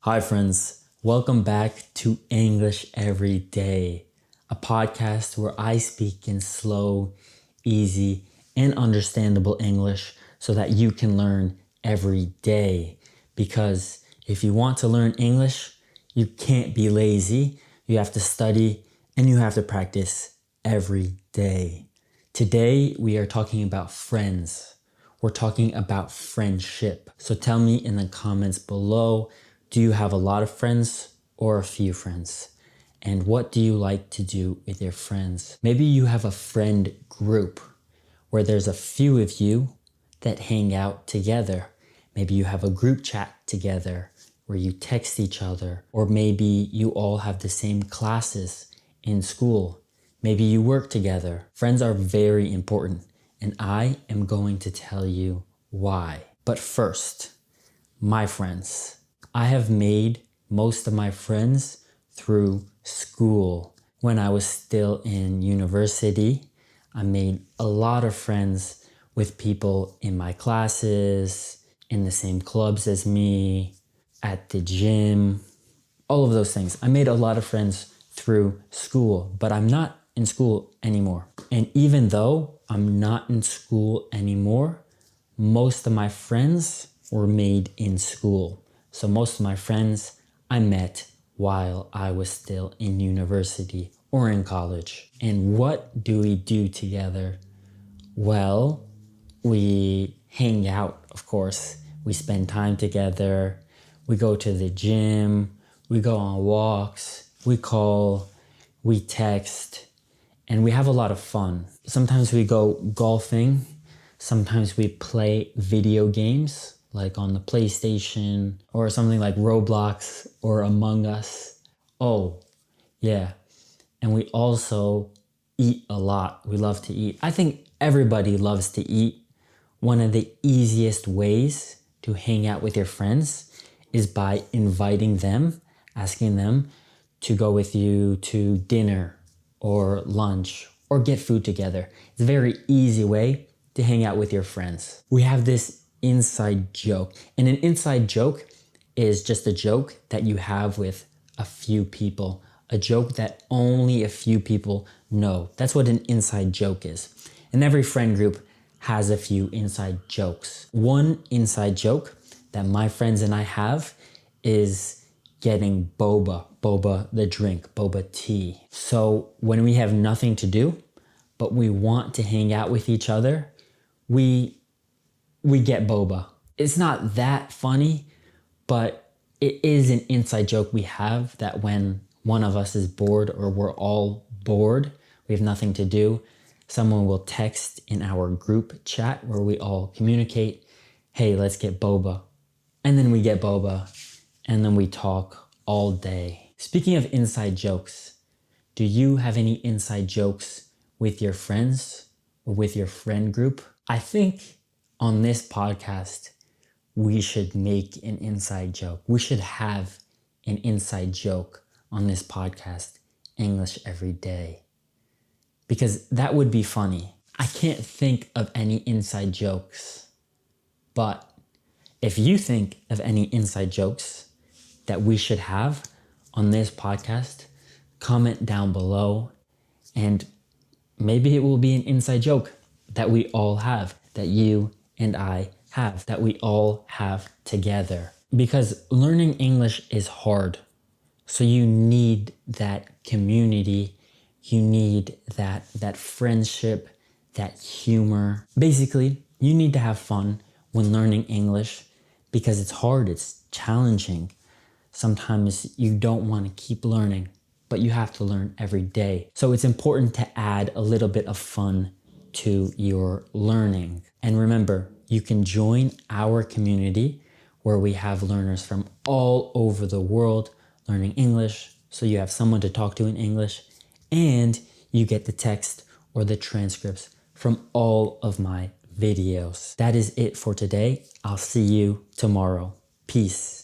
Hi, friends. Welcome back to English Every Day, a podcast where I speak in slow, easy, and understandable English so that you can learn every day. Because if you want to learn English, you can't be lazy. You have to study and you have to practice every day. Today, we are talking about friends. We're talking about friendship. So tell me in the comments below, do you have a lot of friends or a few friends? And what do you like to do with your friends? Maybe you have a friend group where there's a few of you that hang out together. Maybe you have a group chat together where you text each other. Or maybe you all have the same classes in school. Maybe you work together. Friends are very important, and I am going to tell you why. But first, my friends. I have made most of my friends through school. When I was still in university, I made a lot of friends with people in my classes, in the same clubs as me, at the gym, all of those things. I made a lot of friends through school, but I'm not in school anymore. And even though I'm not in school anymore, most of my friends were made in school. So most of my friends I met while I was still in university or in college. And what do we do together? Well, we hang out, of course. We spend time together. We go to the gym. We go on walks. We call. We text. And we have a lot of fun. Sometimes we go golfing. Sometimes we play video games like on the PlayStation or something like Roblox or Among Us. Oh, yeah. And we also eat a lot. We love to eat. I think everybody loves to eat. One of the easiest ways to hang out with your friends is by inviting them, asking them to go with you to dinner or lunch or get food together. It's a very easy way to hang out with your friends. We have this inside joke, and an inside joke is just a joke that you have with a few people, a joke that only a few people know. That's what an inside joke is. And every friend group has a few inside jokes. One inside joke that my friends and I have is getting boba the drink, boba tea. So when we have nothing to do, but we want to hang out with each other, we get boba. It's not that funny, but it is an inside joke we have that when one of us is bored or we're all bored, we have nothing to do, someone will text in our group chat where we all communicate, hey, let's get boba. And then we get boba, and then we talk all day. Speaking of inside jokes, do you have any inside jokes with your friends or with your friend group? I think on this podcast, we should make an inside joke. We should have an inside joke on this podcast, English Every Day, because that would be funny. I can't think of any inside jokes, but if you think of any inside jokes that we should have on this podcast, comment down below, and maybe it will be an inside joke that we all have, that you and I have, that we all have together. Because learning English is hard. So you need that community, you need that friendship, that humor. Basically, you need to have fun when learning English because it's hard, it's challenging. Sometimes you don't want to keep learning, but you have to learn every day. So it's important to add a little bit of fun to your learning. And remember, you can join our community where we have learners from all over the world learning English. So you have someone to talk to in English, and you get the text or the transcripts from all of my videos. That is it for today. I'll see you tomorrow. Peace.